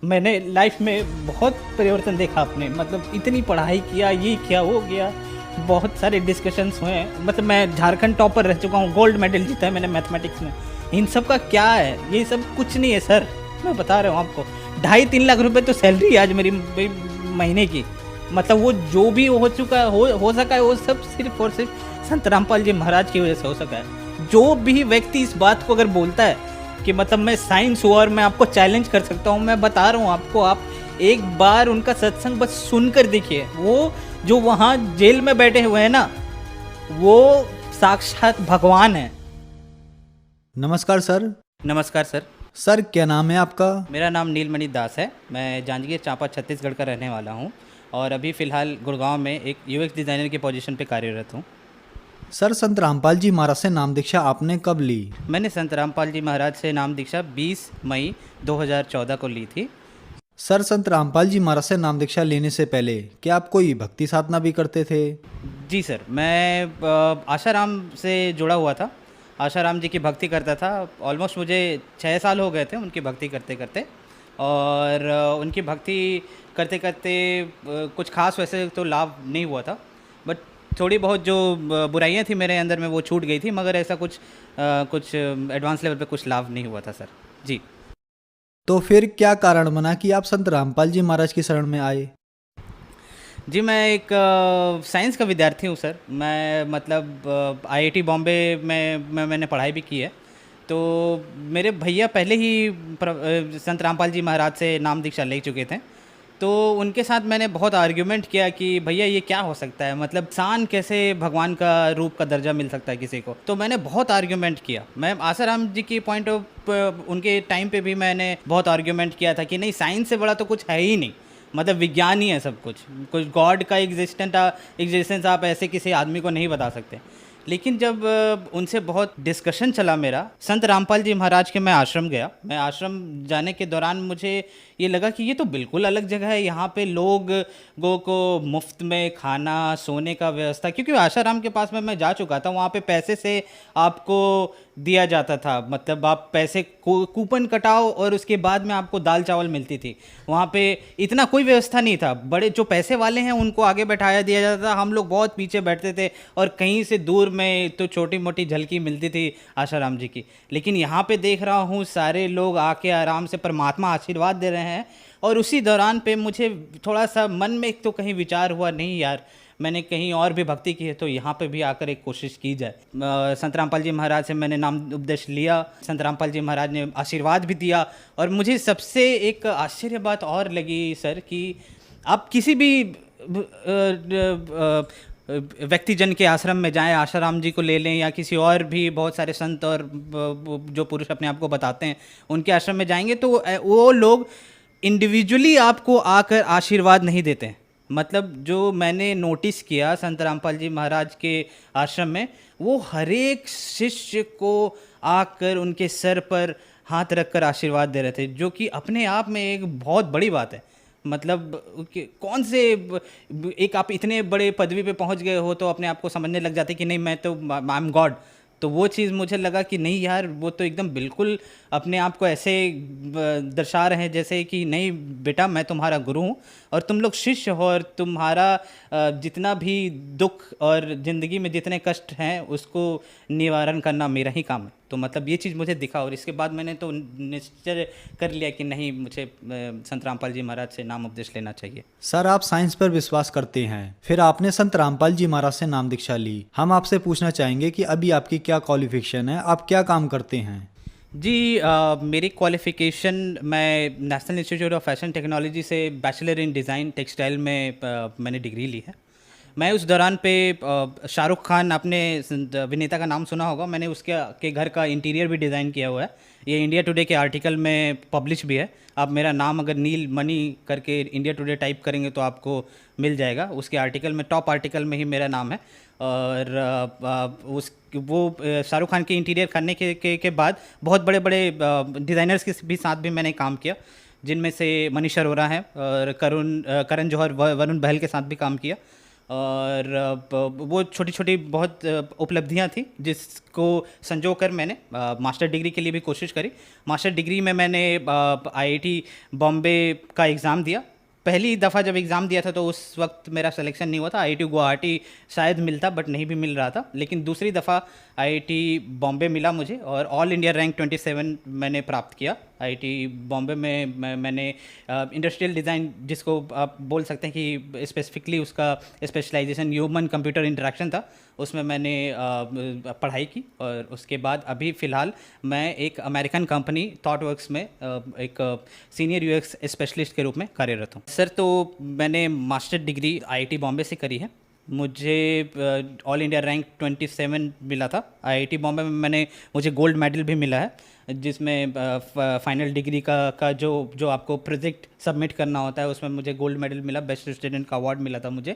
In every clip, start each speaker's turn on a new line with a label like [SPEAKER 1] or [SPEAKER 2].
[SPEAKER 1] मैंने लाइफ में बहुत परिवर्तन देखा अपने, मतलब इतनी पढ़ाई किया, ये किया वो किया, बहुत सारे डिस्कशंस हुए हैं। मतलब मैं झारखंड टॉपर रह चुका हूँ, गोल्ड मेडल जीता है मैंने मैथमेटिक्स में। इन सब का क्या है? ये सब कुछ नहीं है सर, मैं बता रहा हूँ आपको। 2.5-3 लाख रुपए तो सैलरी है आज मेरी महीने की। मतलब वो जो भी हो चुका है, हो सका है, वो सब सिर्फ और सिर्फ संत रामपाल जी महाराज की वजह से हो सका है। जो भी व्यक्ति इस बात को अगर बोलता है कि मतलब मैं साइंस हुआ और मैं आपको चैलेंज कर सकता हूँ, मैं बता रहा हूँ आपको, आप एक बार उनका सत्संग बस सुनकर देखिए। वो जो वहाँ जेल में बैठे हुए हैं ना, वो साक्षात भगवान है।
[SPEAKER 2] नमस्कार सर।
[SPEAKER 1] नमस्कार सर।
[SPEAKER 2] सर क्या नाम है आपका?
[SPEAKER 1] मेरा नाम नीलमणि दास है। मैं जांजगीर चांपा छत्तीसगढ़ का रहने वाला हूँ और अभी फ़िलहाल गुड़गांव में एक यूएक्स डिज़ाइनर की पोजीशन पे कार्यरत हूँ।
[SPEAKER 2] सर संत रामपाल जी महाराज से नाम दीक्षा आपने कब ली?
[SPEAKER 1] मैंने संत रामपाल जी महाराज से नाम दीक्षा 20 मई 2014 को ली थी।
[SPEAKER 2] सर संत रामपाल जी महाराज से नाम दीक्षा लेने से पहले क्या आप कोई भक्ति साधना भी करते थे?
[SPEAKER 1] जी सर, मैं आशाराम से जुड़ा हुआ था। आशाराम जी की भक्ति करता था। ऑलमोस्ट मुझे 6 साल हो गए थे उनकी भक्ति करते करते। और उनकी भक्ति करते करते कुछ खास वैसे तो लाभ नहीं हुआ था, बट थोड़ी बहुत जो बुराइयां थी मेरे अंदर में वो छूट गई थी, मगर ऐसा कुछ एडवांस लेवल पे कुछ लाभ नहीं हुआ था सर। जी।
[SPEAKER 2] तो फिर क्या कारण बना कि आप संत रामपाल जी महाराज की शरण में आए?
[SPEAKER 1] जी, मैं एक साइंस का विद्यार्थी हूँ सर। मैं मतलब आईआईटी बॉम्बे में मैंने पढ़ाई भी की है। तो मेरे भैया पहले ही संत रामपाल जी महाराज से नाम दीक्षा ले चुके थे। तो उनके साथ मैंने बहुत आर्ग्यूमेंट किया कि भैया ये क्या हो सकता है, मतलब इंसान कैसे भगवान का रूप का दर्जा मिल सकता है किसी को। तो मैंने बहुत आर्ग्यूमेंट किया। मैं आसाराम जी की पॉइंट ऑफ उनके टाइम पे भी मैंने बहुत आर्ग्यूमेंट किया था कि नहीं, साइंस से बड़ा तो कुछ है ही नहीं, मतलब विज्ञान ही है सब कुछ गॉड का एग्जिस्टेंस आप ऐसे किसी आदमी को नहीं बता सकते। लेकिन जब उनसे बहुत डिस्कशन चला मेरा, संत रामपाल जी महाराज के मैं आश्रम गया। मैं आश्रम जाने के दौरान मुझे ये लगा कि ये तो बिल्कुल अलग जगह है। यहाँ पे लोगों को मुफ्त में खाना सोने का व्यवस्था, क्योंकि आशाराम के पास में मैं जा चुका था, वहाँ पे पैसे से आपको दिया जाता था। मतलब आप पैसे कूपन कटाओ और उसके बाद में आपको दाल चावल मिलती थी। वहाँ पे इतना कोई व्यवस्था नहीं था। बड़े जो पैसे वाले हैं उनको आगे बैठाया दिया जाता था, हम लोग बहुत पीछे बैठते थे और कहीं से दूर में तो छोटी मोटी झलकी मिलती थी आशाराम जी की। लेकिन यहाँ पे देख रहा हूँ सारे लोग आके आराम से परमात्मा आशीर्वाद दे रहे हैं। और उसी दौरान पे मुझे थोड़ा सा मन में एक तो कहीं विचार हुआ, नहीं यार, मैंने कहीं और भी भक्ति की है तो यहाँ पे भी आकर एक कोशिश की जाए। संत रामपाल जी महाराज से मैंने नाम उपदेश लिया। संत रामपाल जी महाराज ने आशीर्वाद भी दिया। और मुझे सबसे एक आश्चर्य बात और लगी सर कि आप किसी भी व्यक्ति जन के आश्रम में जाएं, आशाराम जी को ले लें या किसी और भी बहुत सारे संत और जो पुरुष अपने आप को बताते हैं उनके आश्रम में जाएंगे तो वो लोग इंडिविजुअली आपको आकर आशीर्वाद नहीं देते हैं। मतलब जो मैंने नोटिस किया संत रामपाल जी महाराज के आश्रम में, वो हर एक शिष्य को आकर उनके सर पर हाथ रखकर आशीर्वाद दे रहे थे, जो कि अपने आप में एक बहुत बड़ी बात है। मतलब कौन से एक आप इतने बड़े पदवी पे पहुंच गए हो तो अपने आप को समझने लग जाते कि नहीं मैं तो आई एम गॉड। तो वो चीज़ मुझे लगा कि नहीं यार, वो तो एकदम बिल्कुल अपने आप को ऐसे दर्शा रहे हैं जैसे कि नहीं बेटा मैं तुम्हारा गुरु हूँ और तुम लोग शिष्य हो और तुम्हारा जितना भी दुख और ज़िंदगी में जितने कष्ट हैं उसको निवारण करना मेरा ही काम है। तो मतलब ये चीज़ मुझे दिखा और इसके बाद मैंने तो निश्चय कर लिया कि नहीं, मुझे संत रामपाल जी महाराज से नाम उपदेश लेना चाहिए।
[SPEAKER 2] सर आप साइंस पर विश्वास करते हैं, फिर आपने संत रामपाल जी महाराज से नाम दीक्षा ली। हम आपसे पूछना चाहेंगे कि अभी आपकी क्या क्वालिफिकेशन है, आप क्या काम करते हैं?
[SPEAKER 1] जी, मेरी क्वालिफ़िकेशन, मैं national institute of fashion technology से बैचलर इन डिज़ाइन टेक्सटाइल में मैंने डिग्री ली है। मैं उस दौरान पे शाहरुख खान, आपने अभिनेता का नाम सुना होगा, मैंने उसके के घर का इंटीरियर भी डिज़ाइन किया हुआ है। ये इंडिया टुडे के आर्टिकल में पब्लिश भी है। आप मेरा नाम अगर नील मणि करके इंडिया टुडे टाइप करेंगे तो आपको मिल जाएगा। उसके आर्टिकल में, टॉप आर्टिकल में ही मेरा नाम है। और शाहरुख खान के इंटीरियर करने के बाद बहुत बड़े बड़े डिज़ाइनर्स के भी साथ भी मैंने काम किया, जिनमें से मनीष अरोड़ा हैं और करण जौहर, वरुण बहल के साथ भी काम किया। और वो छोटी छोटी बहुत उपलब्धियां थी जिसको संजो कर मैंने मास्टर डिग्री के लिए भी कोशिश करी। मास्टर डिग्री में मैंने आईआईटी बॉम्बे का एग्ज़ाम दिया। पहली दफ़ा जब एग्ज़ाम दिया था तो उस वक्त मेरा सिलेक्शन नहीं हुआ था। आईआईटी गुवाहाटी शायद मिलता बट नहीं भी मिल रहा था, लेकिन दूसरी दफ़ा आईआईटी बॉम्बे मिला मुझे और ऑल इंडिया रैंक 27 मैंने प्राप्त किया। आईआईटी बॉम्बे में मैंने इंडस्ट्रियल डिज़ाइन, जिसको आप बोल सकते हैं कि स्पेसिफिकली उसका स्पेशलाइजेशन ह्यूमन कंप्यूटर इंटरेक्शन था, उसमें मैंने पढ़ाई की। और उसके बाद अभी फ़िलहाल मैं एक अमेरिकन कंपनी थॉटवर्क्स में एक सीनियर यूएक्स स्पेशलिस्ट के रूप में कार्यरत हूँ। सर, तो मैंने मास्टर डिग्री आईआईटी बॉम्बे से करी है। मुझे ऑल इंडिया रैंक 27 मिला था। आईआईटी बॉम्बे में मुझे गोल्ड मेडल भी मिला है, जिसमें फाइनल डिग्री का जो आपको प्रोजेक्ट सबमिट करना होता है उसमें मुझे गोल्ड मेडल मिला, बेस्ट स्टूडेंट का अवार्ड मिला था मुझे।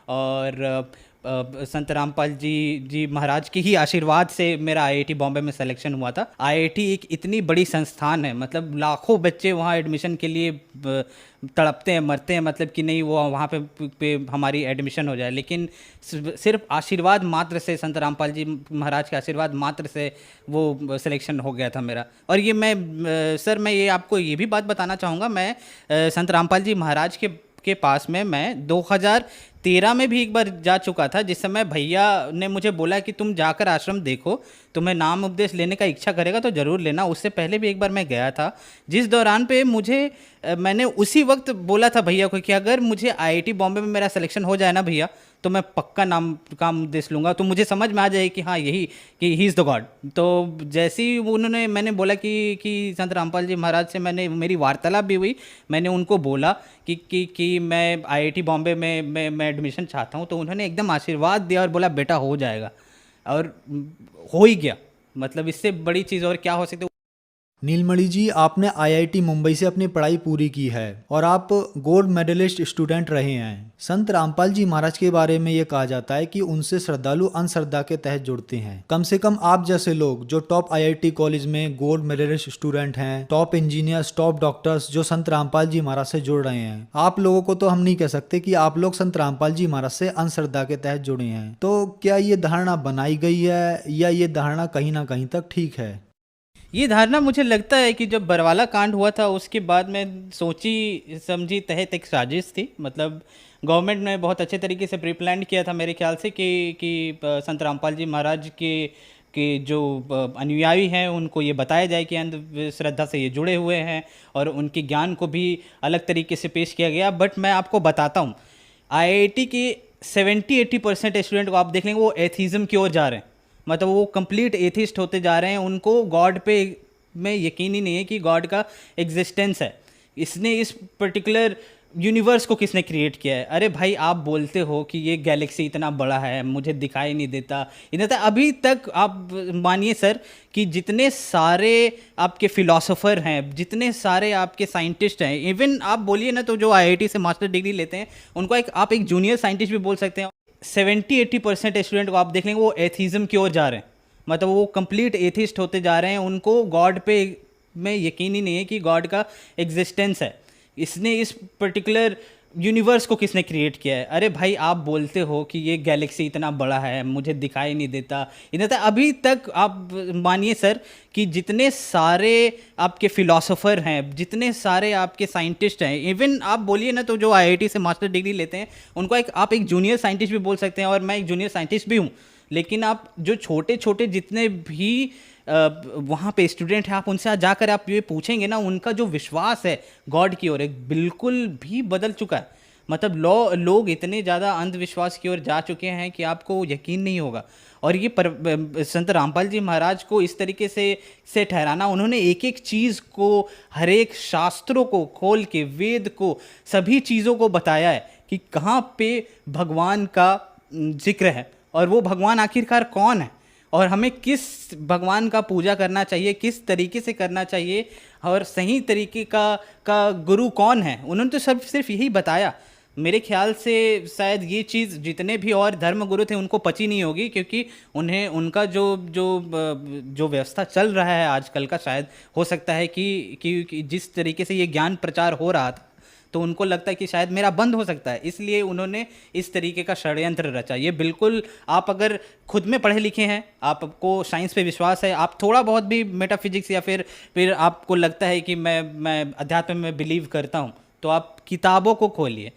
[SPEAKER 1] और संत रामपाल जी महाराज की ही आशीर्वाद से मेरा आईआईटी बॉम्बे में सिलेक्शन हुआ था। आईआईटी एक इतनी बड़ी संस्थान है, मतलब लाखों बच्चे वहाँ एडमिशन के लिए तड़पते हैं, मरते हैं, मतलब कि नहीं वो वहाँ पे हमारी एडमिशन हो जाए, लेकिन सिर्फ आशीर्वाद मात्र से, संत रामपाल जी महाराज के आशीर्वाद मात्र से वो सिलेक्शन हो गया था मेरा। और ये सर मैं ये आपको ये भी बात बताना चाहूँगा, मैं संत रामपाल जी महाराज के पास में मैं 2013 में भी एक बार जा चुका था, जिस समय भैया ने मुझे बोला कि तुम जाकर आश्रम देखो, तुम्हें नाम उपदेश लेने का इच्छा करेगा तो ज़रूर लेना। उससे पहले भी एक बार मैं गया था, जिस दौरान पे मैंने उसी वक्त बोला था भैया को कि अगर मुझे आईआईटी बॉम्बे में मेरा सिलेक्शन हो जाए ना भैया, तो मैं पक्का नाम का उपदेश लूँगा, तो मुझे समझ में आ जाए कि हाँ यही कि ही इज़ द गॉड। तो जैसे ही मैंने बोला कि संत रामपाल जी महाराज से मेरी वार्तालाप भी हुई, मैंने उनको बोला कि मैं आईआईटी बॉम्बे में मैं एडमिशन चाहता हूँ, तो उन्होंने एकदम आशीर्वाद दिया और बोला बेटा हो जाएगा, और हो ही गया। मतलब इससे बड़ी चीज़ और क्या हो सकती है।
[SPEAKER 2] नीलमणि जी, आपने आईआईटी मुंबई से अपनी पढ़ाई पूरी की है और आप गोल्ड मेडलिस्ट स्टूडेंट रहे हैं। संत रामपाल जी महाराज के बारे में ये कहा जाता है कि उनसे श्रद्धालु अंधश्रद्धा के तहत जुड़ते हैं। कम से कम आप जैसे लोग जो टॉप आईआईटी कॉलेज में गोल्ड मेडलिस्ट स्टूडेंट हैं, टॉप इंजीनियर्स, टॉप डॉक्टर्स जो संत रामपाल जी महाराज से जुड़ रहे हैं, आप लोगों को तो हम नहीं कह सकते कि आप लोग संत रामपाल जी महाराज से अंधश्रद्धा के तहत जुड़े हैं। तो क्या ये धारणा बनाई गई है या ये धारणा कहीं ना कहीं तक ठीक है?
[SPEAKER 1] ये धारणा मुझे लगता है कि जब बरवाला कांड हुआ था उसके बाद में सोची समझी तहत एक साजिश थी। मतलब गवर्नमेंट ने बहुत अच्छे तरीके से प्री प्लान किया था मेरे ख्याल से कि संत रामपाल जी महाराज के जो अनुयायी हैं उनको ये बताया जाए कि अंधश्रद्धा से ये जुड़े हुए हैं, और उनके ज्ञान को भी अलग तरीके से पेश किया गया। बट मैं आपको बताता हूँ, आईआईटी के 70-80% स्टूडेंट को आप देख लेंगे वो एथीज़म की ओर जा रहे हैं, मतलब वो कंप्लीट एथिस्ट होते जा रहे हैं। उनको गॉड पे में यकीन ही नहीं है कि गॉड का एग्जिस्टेंस है, इसने इस पर्टिकुलर यूनिवर्स को किसने क्रिएट किया है। अरे भाई, आप बोलते हो कि ये गैलेक्सी इतना बड़ा है, मुझे दिखाई नहीं देता, इतना अभी तक आप मानिए सर कि जितने सारे आपके फिलोसोफर हैं, जितने सारे आपके साइंटिस्ट हैं, इवन आप बोलिए ना तो जो आईआईटी से मास्टर डिग्री लेते हैं उनको आप एक जूनियर साइंटिस्ट भी बोल सकते हैं। 70-80% स्टूडेंट को आप देख लेंगे वो एथीज़म की ओर जा रहे हैं, मतलब वो कंप्लीट एथिस्ट होते जा रहे हैं। उनको गॉड पे में यकीन ही नहीं है कि गॉड का एग्जिस्टेंस है, इसने इस पर्टिकुलर यूनिवर्स को किसने क्रिएट किया है। अरे भाई, आप बोलते हो कि ये गैलेक्सी इतना बड़ा है, मुझे दिखाई नहीं देता, इतना अभी तक आप मानिए सर कि जितने सारे आपके फिलोसोफर हैं, जितने सारे आपके साइंटिस्ट हैं, इवन आप बोलिए ना तो जो आईआईटी से मास्टर डिग्री लेते हैं उनको आप एक जूनियर साइंटिस्ट भी बोल सकते हैं, और मैं एक जूनियर साइंटिस्ट भी हूँ। लेकिन आप जो छोटे छोटे जितने भी वहाँ पे स्टूडेंट हैं, आप उनसे जाकर आप ये पूछेंगे ना, उनका जो विश्वास है गॉड की ओर बिल्कुल भी बदल चुका है। मतलब लोग इतने ज़्यादा अंधविश्वास की ओर जा चुके हैं कि आपको यकीन नहीं होगा। और ये संत रामपाल जी महाराज को इस तरीके से ठहराना, उन्होंने एक एक चीज़ को, हर एक शास्त्रों को खोल के, वेद को, सभी चीज़ों को बताया है कि कहाँ पे भगवान का जिक्र है और वो भगवान आखिरकार कौन है, और हमें किस भगवान का पूजा करना चाहिए, किस तरीके से करना चाहिए, और सही तरीके का गुरु कौन है। उन्होंने तो सिर्फ यही बताया। मेरे ख्याल से शायद ये चीज़ जितने भी और धर्म गुरु थे उनको पची नहीं होगी, क्योंकि उन्हें उनका जो व्यवस्था चल रहा है आजकल का, शायद हो सकता है कि जिस तरीके से ये ज्ञान प्रचार हो रहा था, तो उनको लगता है कि शायद मेरा बंद हो सकता है, इसलिए उन्होंने इस तरीके का षड्यंत्र रचा। ये बिल्कुल, आप अगर खुद में पढ़े लिखे हैं, आपको साइंस पे विश्वास है, आप थोड़ा बहुत भी मेटाफिजिक्स या फिर आपको लगता है कि मैं अध्यात्म में बिलीव करता हूँ, तो आप किताबों को खोलिए,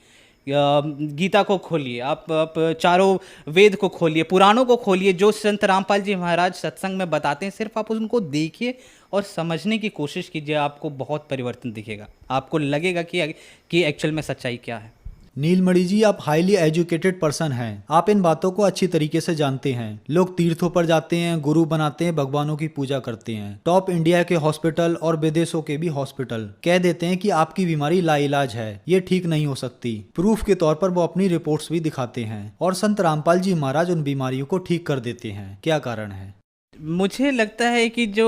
[SPEAKER 1] गीता को खोलिए, आप चारों वेद को खोलिए, पुराणों को खोलिए, जो संत रामपाल जी महाराज सत्संग में बताते हैं, सिर्फ आप उनको देखिए और समझने की कोशिश कीजिए, आपको बहुत परिवर्तन दिखेगा। आपको लगेगा कि एक्चुअल में सच्चाई क्या है।
[SPEAKER 2] नीलमणि जी, आप हाईली एजुकेटेड पर्सन हैं। आप इन बातों को अच्छी तरीके से जानते हैं। लोग तीर्थों पर जाते हैं, गुरु बनाते हैं, भगवानों की पूजा करते हैं। टॉप इंडिया के हॉस्पिटल और विदेशों के भी हॉस्पिटल कह देते हैं कि आपकी बीमारी लाइलाज है, ये ठीक नहीं हो सकती। प्रूफ के तौर पर वो अपनी रिपोर्ट्स भी दिखाते हैं और संत रामपाल जी महाराज उन बीमारियों को ठीक कर देते हैं। क्या कारण है?
[SPEAKER 1] मुझे लगता है कि जो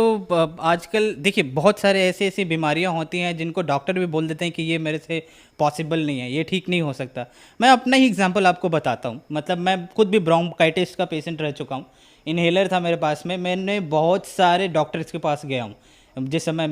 [SPEAKER 1] आजकल देखिए, बहुत सारे ऐसी ऐसी बीमारियां होती हैं जिनको डॉक्टर भी बोल देते हैं कि ये मेरे से पॉसिबल नहीं है, ये ठीक नहीं हो सकता। मैं अपना ही एग्जांपल आपको बताता हूँ। मतलब मैं खुद भी ब्रोंकाइटिस का पेशेंट रह चुका हूँ। इन्हेलर था मेरे पास में, मैंने बहुत सारे डॉक्टर्स के पास गया हूँ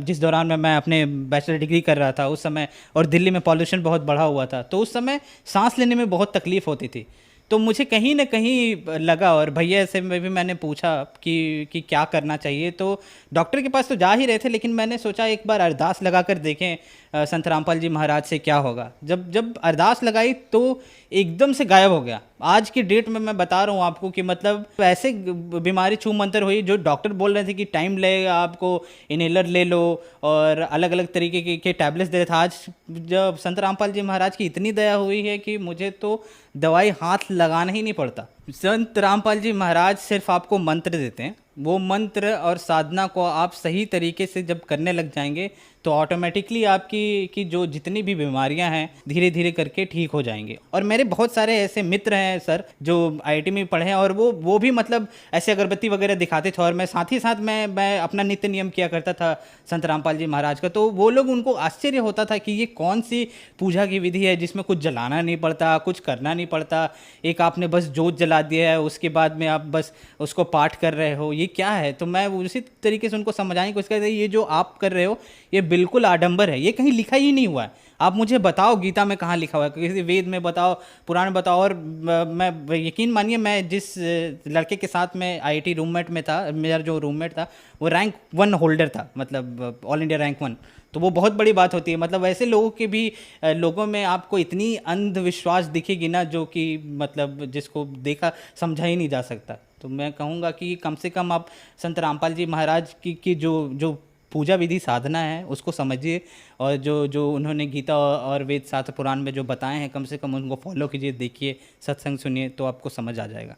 [SPEAKER 1] जिस दौरान मैं अपने बैचलर डिग्री कर रहा था उस समय, और दिल्ली में पॉल्यूशन बहुत बढ़ा हुआ था, तो उस समय सांस लेने में बहुत तकलीफ़ होती थी। तो मुझे कहीं ना कहीं लगा, और भैया से मैं भी मैंने पूछा कि क्या करना चाहिए। तो डॉक्टर के पास तो जा ही रहे थे, लेकिन मैंने सोचा एक बार अरदास लगा कर देखें संत रामपाल जी महाराज से क्या होगा। जब अरदास लगाई तो एकदम से गायब हो गया। आज की डेट में मैं बता रहा हूँ आपको कि मतलब ऐसे बीमारी छू मंतर हुई, जो डॉक्टर बोल रहे थे कि टाइम लगेगा, आपको इनहेलर ले लो और अलग अलग तरीके के टैबलेट्स दे रहे थे। आज जब संत रामपाल जी महाराज की इतनी दया हुई है कि मुझे तो दवाई हाथ लगाना ही नहीं पड़ता। संत रामपाल जी महाराज सिर्फ आपको मंत्र देते हैं, वो मंत्र और साधना को आप सही तरीके से जब करने लग जाएंगे तो ऑटोमेटिकली आपकी की जो जितनी भी बीमारियां हैं धीरे धीरे करके ठीक हो जाएंगे। और मेरे बहुत सारे ऐसे मित्र हैं सर जो आईआईटी में पढ़े हैं, और वो भी मतलब ऐसे अगरबत्ती वगैरह दिखाते थे, और मैं साथ ही साथ मैं अपना नित्य नियम किया करता था संत रामपाल जी महाराज का। तो वो लोग, उनको आश्चर्य होता था कि ये कौन सी पूजा की विधि है जिसमें कुछ जलाना नहीं पड़ता, कुछ करना नहीं पड़ता, एक आपने बस जोत जला दिया है, उसके बाद में आप बस उसको पाठ कर रहे हो, ये क्या है। तो मैं उसी तरीके से उनको समझाने की कोशिश करता, ये जो आप कर रहे हो ये बिल्कुल आडंबर है, ये कहीं लिखा ही नहीं हुआ है। आप मुझे बताओ गीता में कहाँ लिखा हुआ है, किसी वेद में बताओ, पुराण में बताओ। और मैं यकीन मानिए, मैं जिस लड़के के साथ में आईआईटी रूममेट में था, मेरा जो रूममेट था वो रैंक 1 होल्डर था, मतलब ऑल इंडिया रैंक 1। तो वो बहुत बड़ी बात होती है। मतलब ऐसे लोगों के भी लोगों में आपको इतनी अंधविश्वास दिखेगी ना, जो कि मतलब जिसको देखा समझा ही नहीं जा सकता। तो मैं कहूँगा कि कम से कम आप संत रामपाल जी महाराज की जो पूजा विधि साधना है उसको समझिए, और जो उन्होंने गीता और वेद शास्त्र पुराण में जो बताए हैं, कम से कम उनको फॉलो कीजिए, देखिए, सत्संग सुनिए, तो आपको समझ आ जाएगा।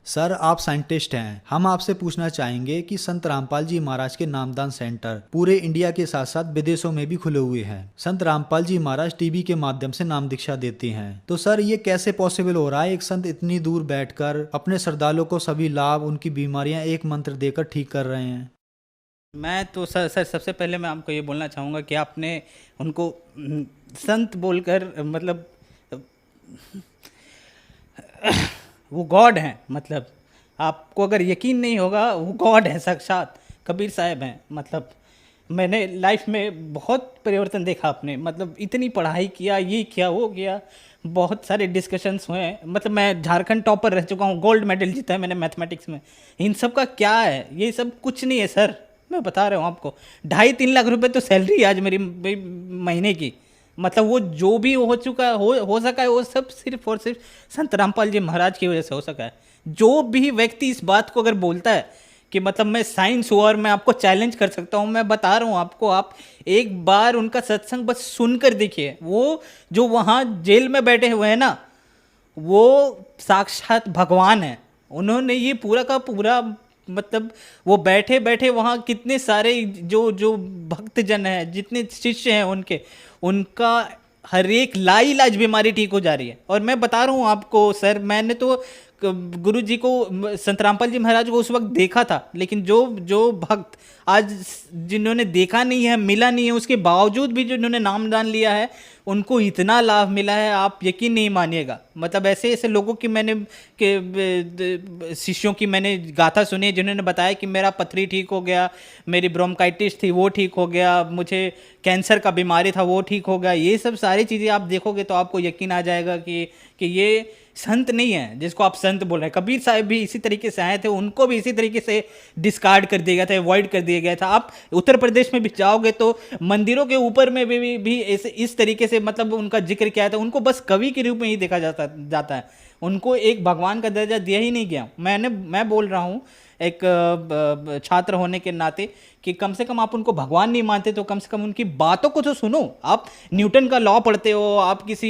[SPEAKER 2] सर, आप साइंटिस्ट हैं। हम आपसे पूछना चाहेंगे कि संत रामपाल जी महाराज के नामदान सेंटर पूरे इंडिया के साथ साथ विदेशों में भी खुले हुए हैं। संत रामपाल जी महाराज टीवी के माध्यम से नाम दीक्षा देते हैं। तो सर, ये कैसे पॉसिबल हो रहा है? एक संत इतनी दूर बैठकर अपने श्रद्धालुओं को सभी लाभ, उनकी बीमारियां एक मंत्र देकर ठीक कर रहे हैं।
[SPEAKER 1] मैं तो सर सबसे पहले मैं आपको ये बोलना चाहूँगा कि आपने उनको संत बोलकर, मतलब वो गॉड हैं। मतलब आपको अगर यकीन नहीं होगा, वो गॉड है साक्षात, कबीर साहब हैं। मतलब मैंने लाइफ में बहुत परिवर्तन देखा आपने, मतलब इतनी पढ़ाई किया, ये किया, वो किया, बहुत सारे डिस्कशंस हुए हैं। मतलब मैं झारखंड टॉपर रह चुका हूँ, गोल्ड मेडल जीता है मैंने मैथमेटिक्स में। इन सब का क्या है? ये सब कुछ नहीं है सर, मैं बता रहा हूँ आपको। 2.5-3 लाख रुपए तो सैलरी आज मेरी महीने की। मतलब वो जो भी हो चुका हो सका है, वो सब सिर्फ और सिर्फ संत रामपाल जी महाराज की वजह से हो सका है। जो भी व्यक्ति इस बात को अगर बोलता है कि मतलब मैं साइंस हूँ और मैं आपको चैलेंज कर सकता हूँ, मैं बता रहा हूँ आपको, आप एक बार उनका सत्संग बस सुनकर देखिए। वो जो वहाँ जेल में बैठे हुए हैं ना, वो साक्षात भगवान है। उन्होंने ये पूरा का पूरा, मतलब वो बैठे बैठे वहाँ कितने सारे जो भक्तजन हैं, जितने शिष्य हैं उनका हर एक लाइलाज बीमारी ठीक हो जा रही है। और मैं बता रहा हूँ आपको सर, मैंने तो गुरु जी को, संत रामपाल जी महाराज को उस वक्त देखा था, लेकिन जो जो भक्त आज जिन्होंने देखा नहीं है, मिला नहीं है, उसके बावजूद भी जिन्होंने नामदान लिया है, उनको इतना लाभ मिला है, आप यकीन नहीं मानिएगा। मतलब ऐसे ऐसे लोगों की मैंने शिष्यों की मैंने गाथा सुनी है, जिन्होंने बताया कि मेरा पथरी ठीक हो गया, मेरी ब्रोंकाइटिस थी वो ठीक हो गया, मुझे कैंसर का बीमारी था वो ठीक हो गया। ये सब सारी चीज़ें आप देखोगे तो आपको यकीन आ जाएगा कि ये संत नहीं है जिसको आप संत बोल रहे हैं। कबीर साहब भी इसी तरीके से आए थे, उनको भी इसी तरीके से डिस्कार्ड कर दिया गया था, अवॉइड कर दिया गया था। आप उत्तर प्रदेश में भी जाओगे तो मंदिरों के ऊपर में भी इस तरीके से मतलब उनका जिक्र किया था। उनको बस कवि के रूप में ही देखा जाता है, उनको एक भगवान का दर्जा दिया ही नहीं गया। मैं बोल रहा हूँ एक छात्र होने के नाते कि कम से कम आप उनको भगवान नहीं मानते तो कम से कम उनकी बातों को तो सुनो। आप न्यूटन का लॉ पढ़ते हो, आप किसी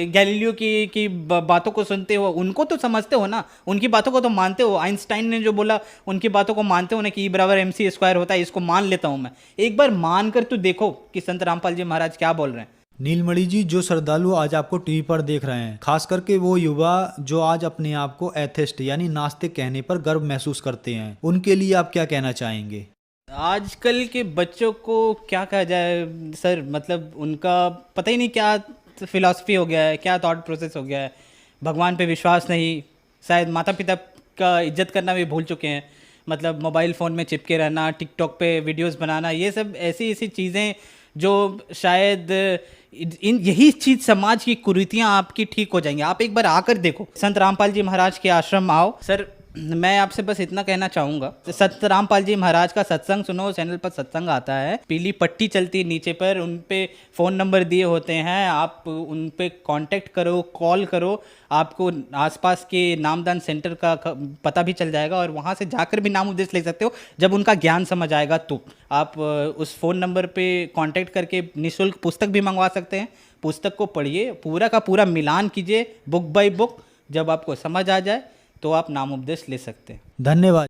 [SPEAKER 1] गैलीलियो की बातों को सुनते हो, उनको तो समझते हो ना, उनकी बातों को तो मानते हो। आइंस्टाइन ने जो बोला उनकी बातों को मानते हो ना कि E = MC² होता है, इसको मान लेता हूँ मैं। एक बार मान कर तो देखो कि संत रामपाल जी महाराज क्या बोल रहे हैं।
[SPEAKER 2] नीलमणि जी, जो श्रद्धालु आज आपको टीवी पर देख रहे हैं, खास करके वो युवा जो आज अपने आप को एथिस्ट यानी नास्तिक कहने पर गर्व महसूस करते हैं, उनके लिए आप क्या कहना चाहेंगे?
[SPEAKER 1] आजकल के बच्चों को क्या कहा जाए सर, मतलब उनका पता ही नहीं क्या फिलॉसफी हो गया है, क्या थॉट प्रोसेस हो गया है। भगवान पे विश्वास नहीं, शायद माता पिता का इज्जत करना भी भूल चुके हैं। मतलब मोबाइल फ़ोन में चिपके रहना, टिकटॉक पे वीडियोस बनाना, ये सब ऐसी ऐसी चीज़ें जो शायद यही चीज़ समाज की कुरीतियाँ आपकी ठीक हो जाएंगी। आप एक बार आकर देखो, संत रामपाल जी महाराज के आश्रम आओ। सर मैं आपसे बस इतना कहना चाहूँगा, संत रामपाल जी महाराज का सत्संग सुनो, चैनल पर सत्संग आता है, पीली पट्टी चलती है नीचे पर, उन पे फ़ोन नंबर दिए होते हैं, आप उन पे कांटेक्ट करो, कॉल करो, आपको आसपास के नामदान सेंटर का पता भी चल जाएगा और वहाँ से जाकर भी नाम उपदेश ले सकते हो। जब उनका ज्ञान समझ आएगा तो आप उस फ़ोन नंबर पे कांटेक्ट करके निःशुल्क पुस्तक भी मंगवा सकते हैं। पुस्तक को पढ़िए, पूरा का पूरा मिलान कीजिए बुक बाय बुक। जब आपको समझ आ जाए तो आप नाम उपदेश ले सकते हैं।
[SPEAKER 2] धन्यवाद।